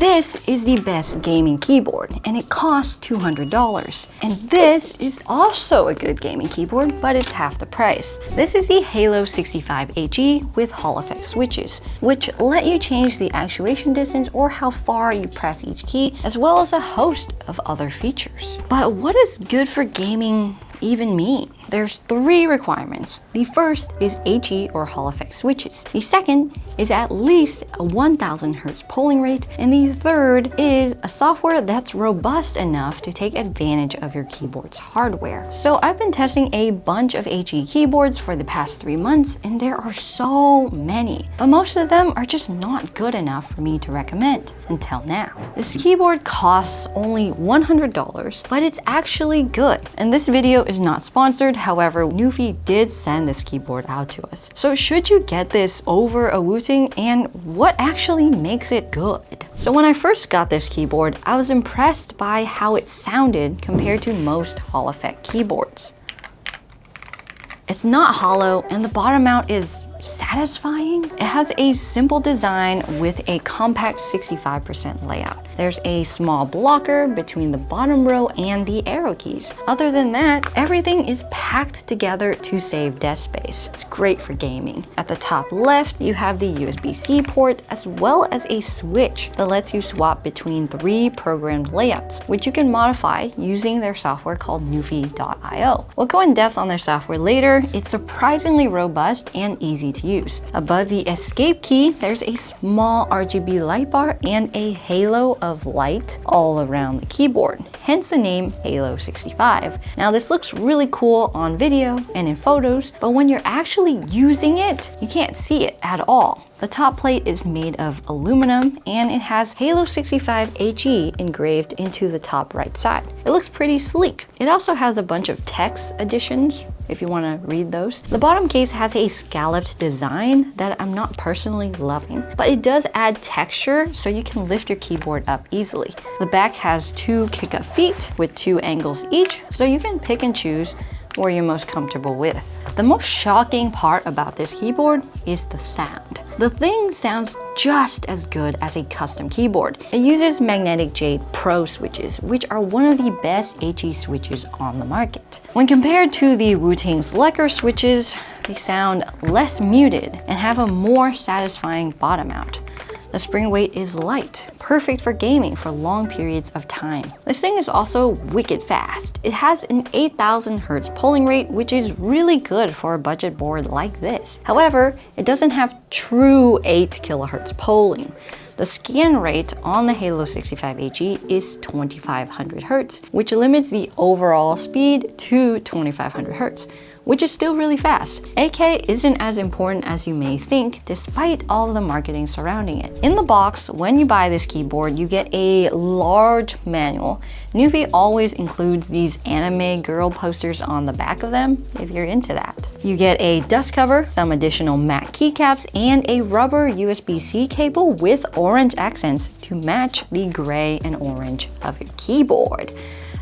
This is the best gaming keyboard, and it costs $200. And this is also a good gaming keyboard, but it's half the price. This is the Halo65HE with Hall effect switches, which let you change the actuation distance or how far you press each key, as well as a host of other features. But what does good for gaming even mean? There's 3 requirements. The first is HE or Hall effect switches. The second is at least a 1000 Hz polling rate. And the third is a software that's robust enough to take advantage of your keyboard's hardware. So I've been testing a bunch of HE keyboards for the past 3 months, and there are so many, but most of them are just not good enough for me to recommend until now. This keyboard costs only $100, but it's actually good. And this video is not sponsored. However, Nuphy did send this keyboard out to us. So should you get this over a Wooting, and what actually makes it good? So when I first got this keyboard, I was impressed by how it sounded compared to most Hall effect keyboards. It's not hollow, and the bottom mount is satisfying. It has a simple design with a compact 65% layout. There's a small blocker between the bottom row and the arrow keys. Other than that, everything is packed together to save desk space. It's great for gaming. At the top left, you have the USB-C port, as well as a switch that lets you swap between 3 programmed layouts, which you can modify using their software called Nuphy.io. We'll go in depth on their software later. It's surprisingly robust and easy to use. Above the escape key, there's a small RGB light bar and a halo of light all around the keyboard, hence the name Halo65. Now this looks really cool on video and in photos, but when you're actually using it, you can't see it at all. The top plate is made of aluminum, and it has Halo65HE engraved into the top right side. It looks pretty sleek. It also has a bunch of text additions if you want to read those. The bottom case has a scalloped design that I'm not personally loving, but it does add texture so you can lift your keyboard up easily. The back has 2 kick-up feet with 2 angles each, so you can pick and choose where you're most comfortable with. The most shocking part about this keyboard is the sound. The thing sounds just as good as a custom keyboard. It uses magnetic jade Pro switches, which are one of the best HE switches on the market. When compared to the Wooting's lacquer switches, they sound less muted and have a more satisfying bottom mount. The spring weight is light, perfect for gaming for long periods of time. This thing is also wicked fast. It has an 8000 Hz polling rate, which is really good for a budget board like this. However, it doesn't have true 8 kHz polling. The scan rate on the Halo65HE is 2500 Hz, which limits the overall speed to 2500 Hz, which is still really fast. AK isn't as important as you may think, despite all of the marketing surrounding it. In the box, when you buy this keyboard, you get a large manual. Nuphy always includes these anime girl posters on the back of them, if you're into that. You get a dust cover, some additional matte keycaps, and a rubber USB-C cable with orange accents to match the gray and orange of your keyboard.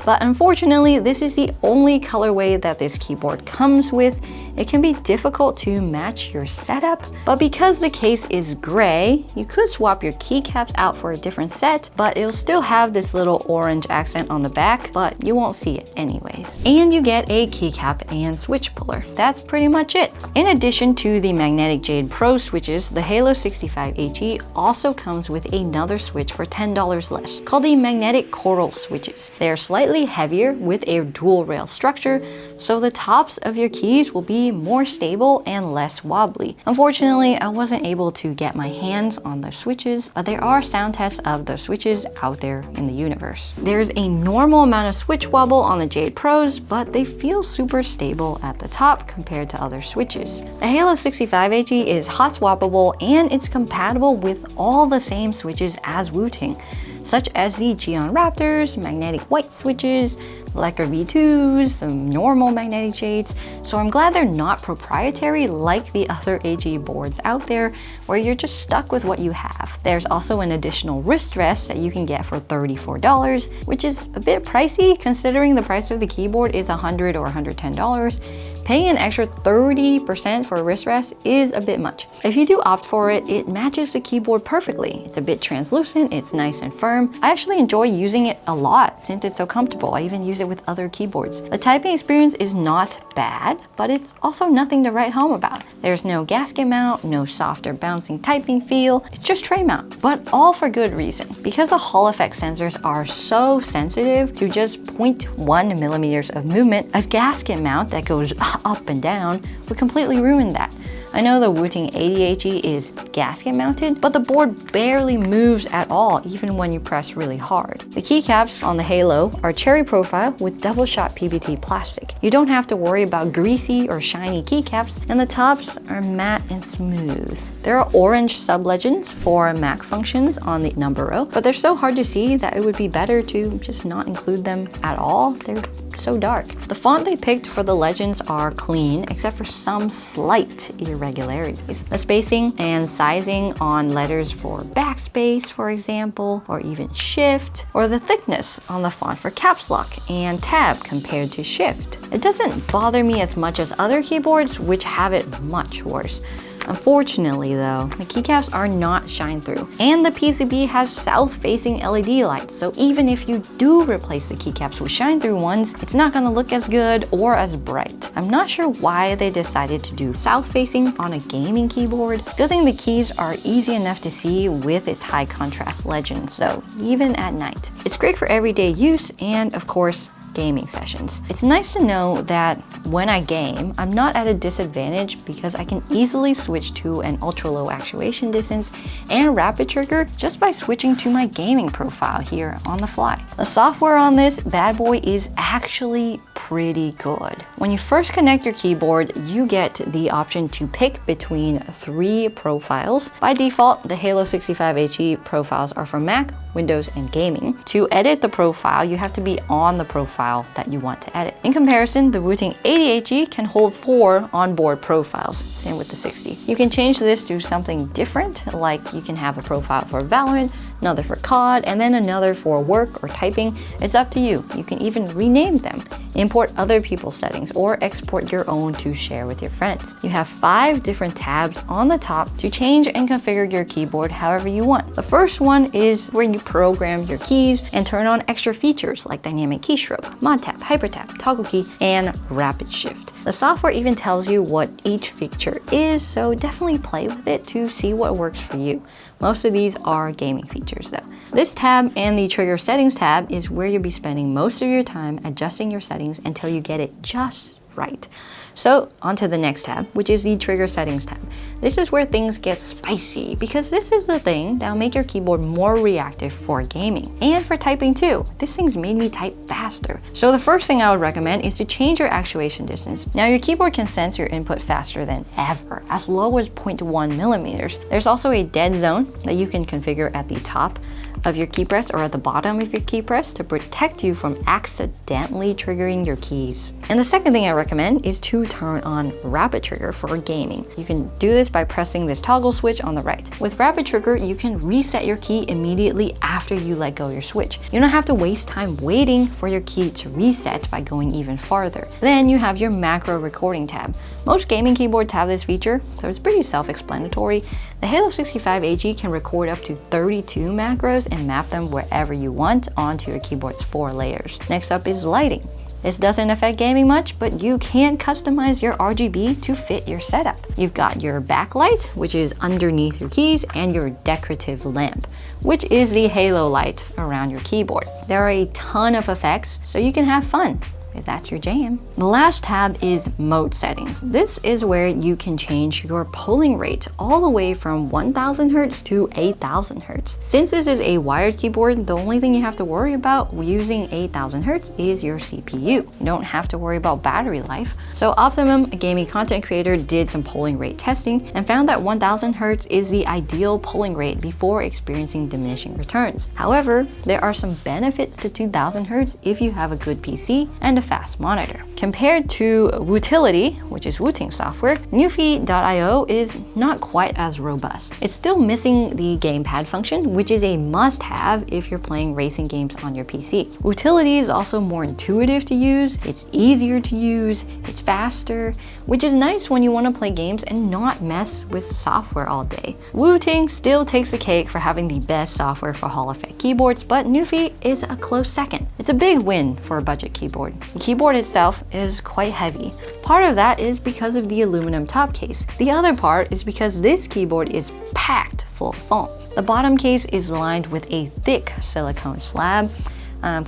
But unfortunately, this is the only colorway that this keyboard comes with. It can be difficult to match your setup, but because the case is gray, you could swap your keycaps out for a different set, but it'll still have this little orange accent on the back, but you won't see it anyways. And you get a keycap and switch puller. That's pretty much it. In addition to the magnetic jade Pro switches, the Halo65HE also comes with another switch for $10 less, called the magnetic coral switches. They are slightly heavier with a dual rail structure, so the tops of your keys will be more stable and less wobbly. Unfortunately, I wasn't able to get my hands on the switches, but there are sound tests of the switches out there in the universe. There's a normal amount of switch wobble on the Jade Pros, but they feel super stable at the top compared to other switches. The Halo65HE is hot swappable, and it's compatible with all the same switches as Wooting, such as the Geon Raptors, magnetic white switches, lacquer V2s, some normal magnetic jades. So I'm glad they're not proprietary like the other HE boards out there where you're just stuck with what you have. There's also an additional wrist rest that you can get for $34, which is a bit pricey considering the price of the keyboard is $100 or $110. Paying an extra 30% for a wrist rest is a bit much. If you do opt for it, it matches the keyboard perfectly. It's a bit translucent, it's nice and firm. I actually enjoy using it a lot since it's so comfortable. I even use it with other keyboards. The typing experience is not bad, but it's also nothing to write home about. There's no gasket mount, no softer bouncing typing feel, it's just tray mount, but all for good reason. Because the Hall effect sensors are so sensitive to just 0.1 millimeters of movement, a gasket mount that goes up and down would completely ruin that. I know the Halo65HE is gasket mounted, but the board barely moves at all, even when you press really hard. The keycaps on the Halo are cherry profile with double shot PBT plastic. You don't have to worry about greasy or shiny keycaps, and the tops are matte and smooth. There are orange sub-legends for Mac functions on the number row, but they're so hard to see that it would be better to just not include them at all. They're so dark. The font they picked for the legends are clean, except for some slight irregularities. The spacing and sizing on letters for backspace, for example, or even shift, or the thickness on the font for caps lock and tab compared to shift. It doesn't bother me as much as other keyboards, which have it much worse. Unfortunately though, the keycaps are not shine through, and the PCB has south-facing LED lights, so even if you do replace the keycaps with shine through ones, it's not gonna look as good or as bright. I'm not sure why they decided to do south-facing on a gaming keyboard. Good thing the keys are easy enough to see with its high contrast legends though, even at night. It's great for everyday use and of course, gaming sessions. It's nice to know that when I game, I'm not at a disadvantage because I can easily switch to an ultra low actuation distance and rapid trigger just by switching to my gaming profile here on the fly. The software on this bad boy is actually pretty good. When you first connect your keyboard, you get the option to pick between 3 profiles. By default, the Halo65HE profiles are for Mac, Windows, and gaming. To edit the profile, you have to be on the profile that you want to edit. In comparison, the Halo65HE can hold 4 onboard profiles, same with the 60. You can change this to something different, like you can have a profile for Valorant, another for COD, and then another for work or typing. It's up to you. You can even rename them, import other people's settings, or export your own to share with your friends. You have 5 different tabs on the top to change and configure your keyboard however you want. The first one is where you program your keys and turn on extra features like dynamic keystroke, mod tap, hyper tap, toggle key, and rapid shift. The software even tells you what each feature is, so definitely play with it to see what works for you. Most of these are gaming features though. This tab and the trigger settings tab is where you'll be spending most of your time adjusting your settings until you get it just right. So onto the next tab, which is the trigger settings tab. This is where things get spicy because this is the thing that'll make your keyboard more reactive for gaming and for typing too. This thing's made me type faster. So the first thing I would recommend is to change your actuation distance. Now your keyboard can sense your input faster than ever, as low as 0.1 millimeters. There's also a dead zone that you can configure at the top of your key press or at the bottom of your key press to protect you from accidentally triggering your keys. And the second thing I recommend is to turn on rapid trigger for gaming. You can do this by pressing this toggle switch on the right. With rapid trigger, you can reset your key immediately after you let go your switch. You don't have to waste time waiting for your key to reset by going even farther. Then you have your macro recording tab. Most gaming keyboards have this feature, so it's pretty self-explanatory. The Halo65HE can record up to 32 macros and map them wherever you want onto your keyboard's 4 layers. Next up is lighting. This doesn't affect gaming much, but you can customize your RGB to fit your setup. You've got your backlight, which is underneath your keys, and your decorative lamp, which is the halo light around your keyboard. There are a ton of effects, so you can have fun if that's your jam. The last tab is mode settings. This is where you can change your polling rate all the way from 1000 Hz to 8000 Hz. Since this is a wired keyboard, the only thing you have to worry about using 8000 Hz is your CPU. You don't have to worry about battery life. So Optimum, a gaming content creator, did some polling rate testing and found that 1000 Hz is the ideal polling rate before experiencing diminishing returns. However, there are some benefits to 2000 Hz if you have a good PC and a fast monitor. Compared to Wutility, which is Wooting software, Nuphy.io is not quite as robust. It's still missing the gamepad function, which is a must-have if you're playing racing games on your PC. Wutility is also more intuitive to use, it's easier to use, it's faster, which is nice when you want to play games and not mess with software all day. Wooting still takes the cake for having the best software for Hall effect keyboards, but Nuphy is a close second. It's a big win for a budget keyboard. The keyboard itself is quite heavy. Part of that is because of the aluminum top case. The other part is because this keyboard is packed full of foam. The bottom case is lined with a thick silicone slab.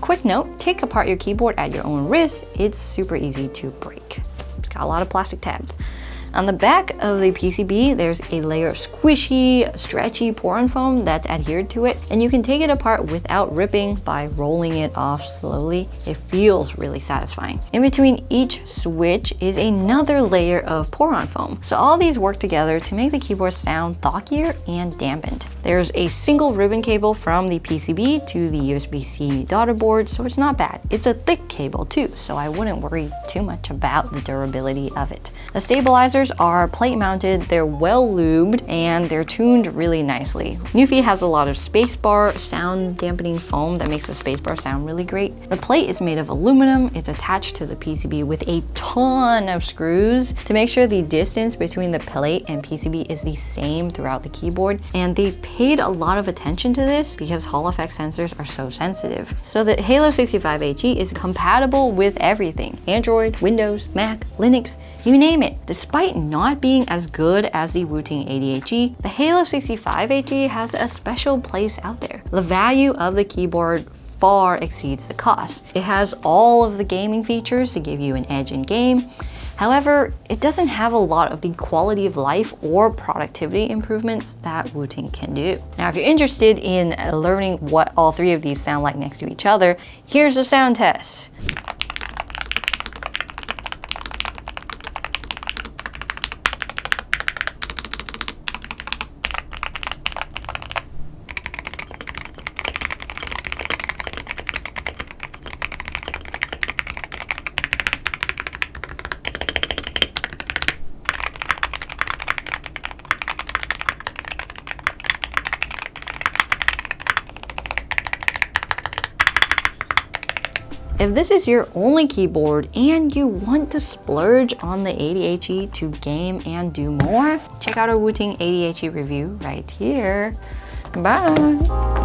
Quick note, take apart your keyboard at your own risk. It's super easy to break. It's got a lot of plastic tabs. On the back of the PCB, there's a layer of squishy, stretchy pour-on foam that's adhered to it, and you can take it apart without ripping by rolling it off slowly. It feels really satisfying. In between each switch is another layer of pour-on foam. So all these work together to make the keyboard sound thockier and dampened. There's a single ribbon cable from the PCB to the USB-C daughter board, so it's not bad. It's a thick cable too, so I wouldn't worry too much about the durability of it. The stabilizers are plate mounted, they're well lubed, and they're tuned really nicely. Nuphy has a lot of spacebar sound dampening foam that makes the spacebar sound really great. The plate is made of aluminum, it's attached to the PCB with a ton of screws to make sure the distance between the plate and PCB is the same throughout the keyboard, and they paid a lot of attention to this because Hall effect sensors are so sensitive. So the Halo65HE is compatible with everything: Android, Windows, Mac, Linux, you name it. Despite not being as good as the Wooting 80HE, the Halo65HE has a special place out there. The value of the keyboard far exceeds the cost. It has all of the gaming features to give you an edge in game. However, it doesn't have a lot of the quality of life or productivity improvements that Wooting can do. Now, if you're interested in learning what all three of these sound like next to each other, here's a sound test. If this is your only keyboard and you want to splurge on the 80HE to game and do more, check out our Wooting 80HE review right here. Bye!